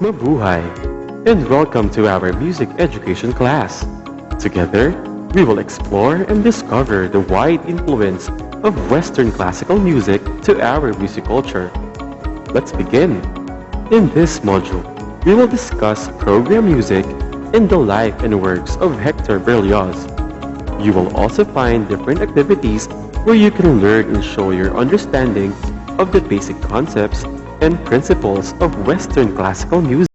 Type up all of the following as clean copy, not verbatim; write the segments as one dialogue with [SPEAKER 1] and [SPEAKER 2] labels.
[SPEAKER 1] Mabuhay, and welcome to our music education class. Together, we will explore and discover the wide influence of Western classical music to our music culture. Let's begin. In this module, we will discuss program music and the life and works of Hector Berlioz. You will also find different activities where you can learn and show your understanding of the basic concepts and principles of Western classical music.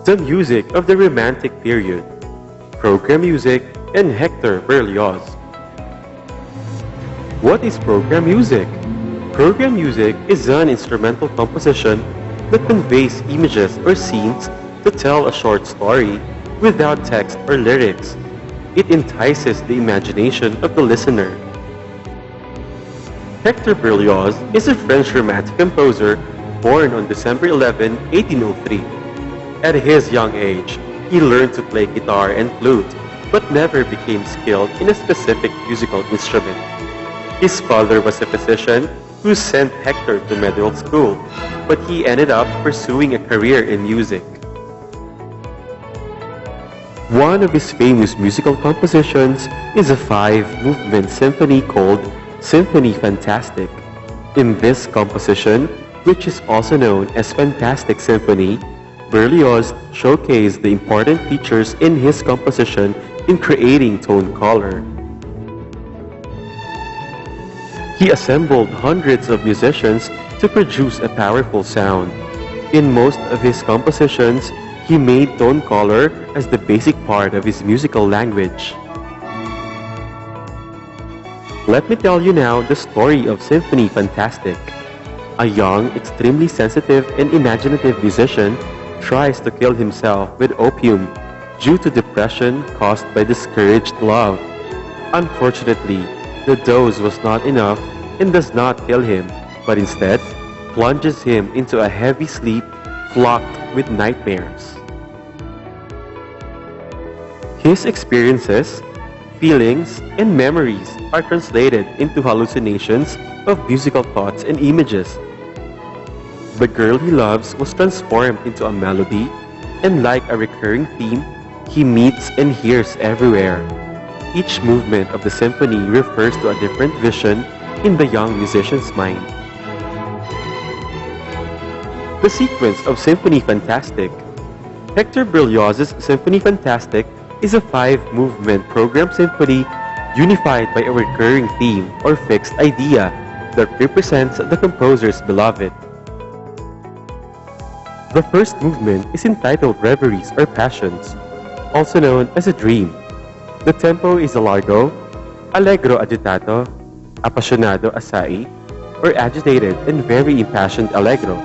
[SPEAKER 1] The music of the Romantic period, program music, and Hector Berlioz. What is program music? Program music is an instrumental composition that conveys images or scenes to tell a short story without text or lyrics. It entices the imagination of the listener. Hector Berlioz is a French Romantic composer born on December 11, 1803. At his young age, he learned to play guitar and flute, but never became skilled in a specific musical instrument. His father was a physician who sent Hector to medical school, but he ended up pursuing a career in music. One of his famous musical compositions is a five-movement symphony called Symphonie Fantastique. In this composition, which is also known as Fantastic Symphony, Berlioz showcased the important features in his composition in creating tone color. He assembled hundreds of musicians to produce a powerful sound. In most of his compositions, he made tone color as the basic part of his musical language. Let me tell you now the story of Symphonie Fantastique. A young, extremely sensitive and imaginative musician tries to kill himself with opium due to depression caused by discouraged love. Unfortunately, the dose was not enough and does not kill him, but instead plunges him into a heavy sleep flocked with nightmares. His experiences, feelings, and memories are translated into hallucinations of musical thoughts and images. The girl he loves was transformed into a melody, and like a recurring theme, he meets and hears everywhere. Each movement of the symphony refers to a different vision in the young musician's mind. The sequence of Symphonie Fantastique. Hector Berlioz's Symphonie Fantastique is a five-movement program symphony unified by a recurring theme or fixed idea that represents the composer's beloved. The first movement is entitled Reveries or Passions, also known as a dream. The tempo is a largo, allegro agitato, appassionado assai, or agitated and very impassioned allegro.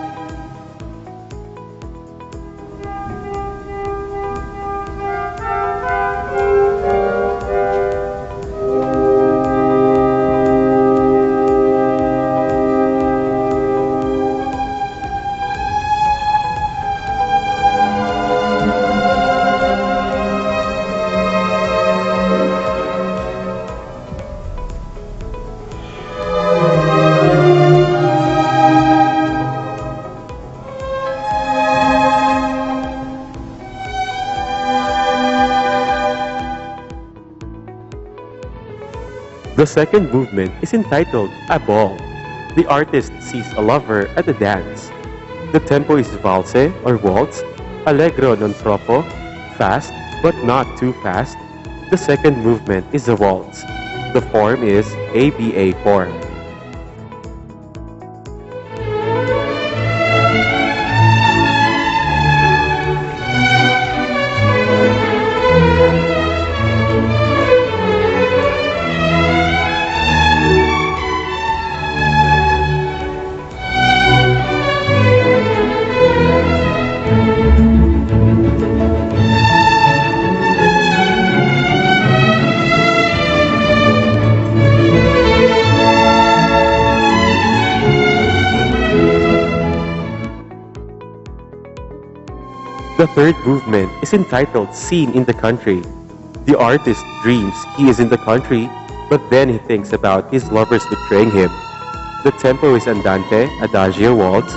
[SPEAKER 1] The second movement is entitled A Ball. The artist sees a lover at a dance. The tempo is valse or waltz, allegro non troppo, fast but not too fast. The second movement is a waltz. The form is ABA form. The third movement is entitled Scene in the Country. The artist dreams he is in the country, but then he thinks about his lovers betraying him. The tempo is andante, adagio, waltz.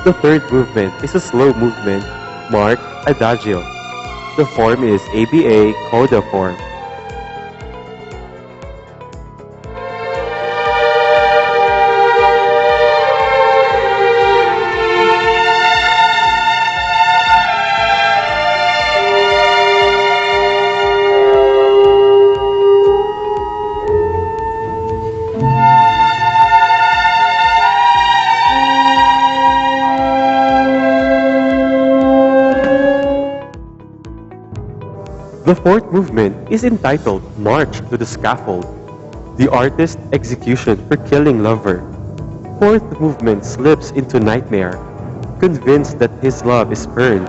[SPEAKER 1] The third movement is a slow movement, marked adagio. The form is ABA coda form. The fourth movement is entitled March to the Scaffold. The artist's execution for killing lover. Fourth movement slips into nightmare. Convinced that his love is burned,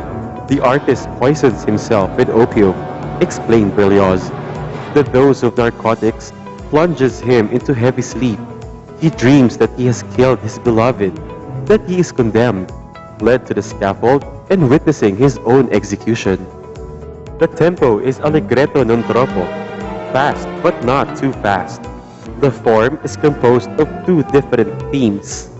[SPEAKER 1] the artist poisons himself with opium, explained Berlioz. The dose of narcotics plunges him into heavy sleep. He dreams that he has killed his beloved, that he is condemned, led to the scaffold, and witnessing his own execution. The tempo is allegretto non troppo, fast but not too fast. The form is composed of two different themes.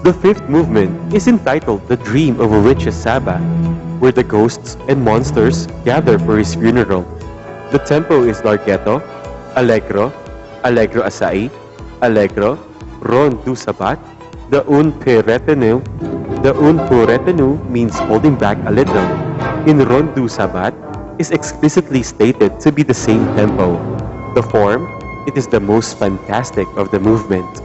[SPEAKER 1] The fifth movement is entitled The Dream of a Witch's Sabbath, where the ghosts and monsters gather for his funeral. The tempo is larghetto, allegro, allegro assai, allegro, ron du sabat. The un per retenue, the un pour retenue means holding back a little. In ron du sabat is explicitly stated to be the same tempo. The form, it is the most fantastic of the movement.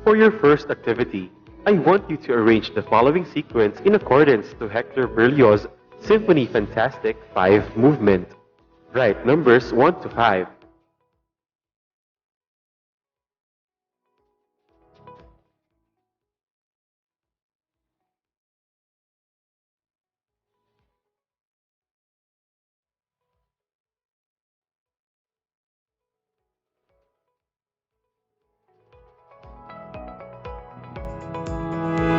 [SPEAKER 1] For your first activity, I want you to arrange the following sequence in accordance to Hector Berlioz's Symphonie Fantastique 5 movement. Write numbers 1 to 5.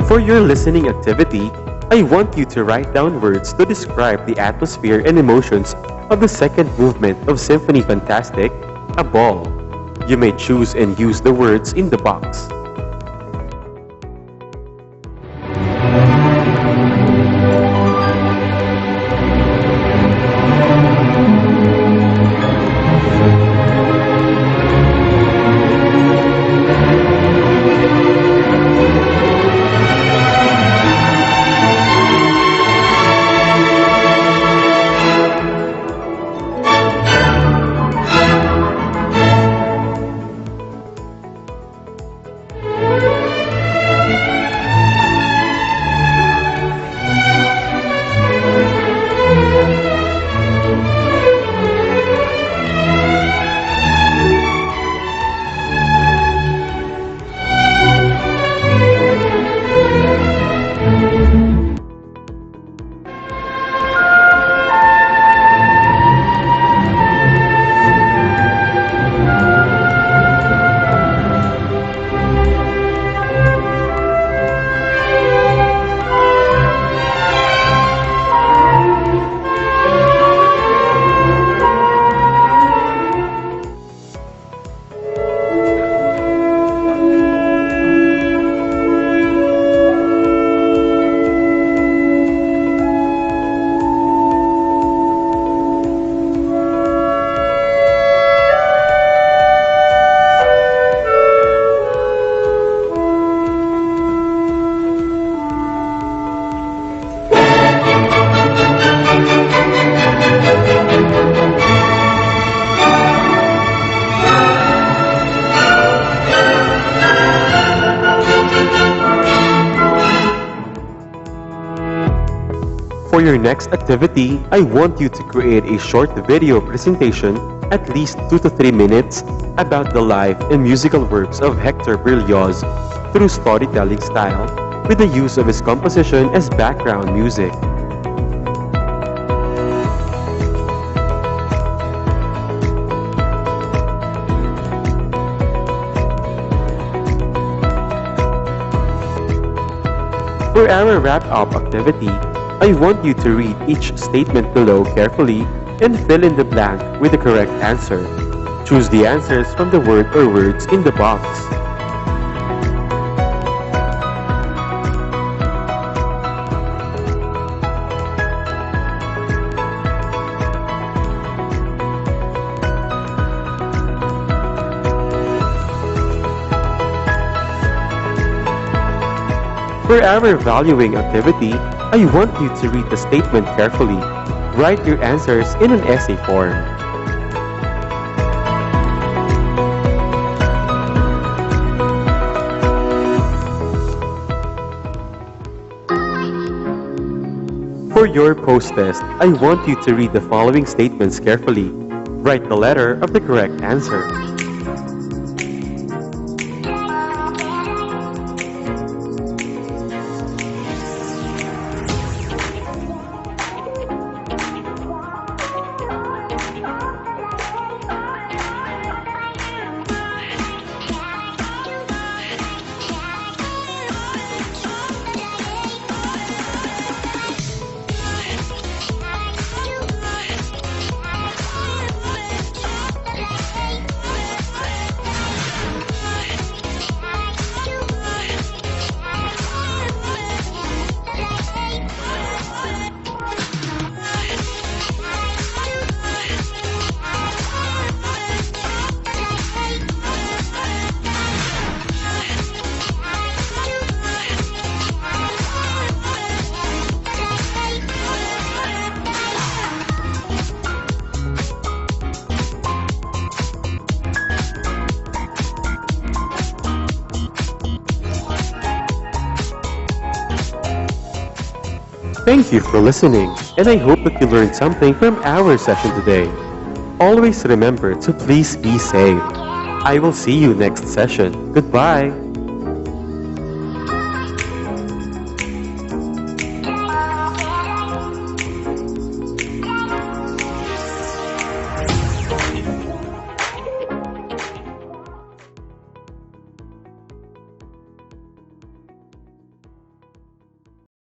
[SPEAKER 1] For your listening activity, I want you to write down words to describe the atmosphere and emotions of the second movement of Symphonie Fantastique, A Ball. You may choose and use the words in the box. For your next activity, I want you to create a short video presentation, at least 2 to 3 minutes, about the life and musical works of Hector Berlioz through storytelling style, with the use of his composition as background music. For our wrap-up activity, I want you to read each statement below carefully and fill in the blank with the correct answer. Choose the answers from the word or words in the box. For our valuing activity, I want you to read the statement carefully. Write your answers in an essay form. For your post-test, I want you to read the following statements carefully. Write the letter of the correct answer. Thank you for listening, and I hope that you learned something from our session today. Always remember to please be safe. I will see you next session. Goodbye.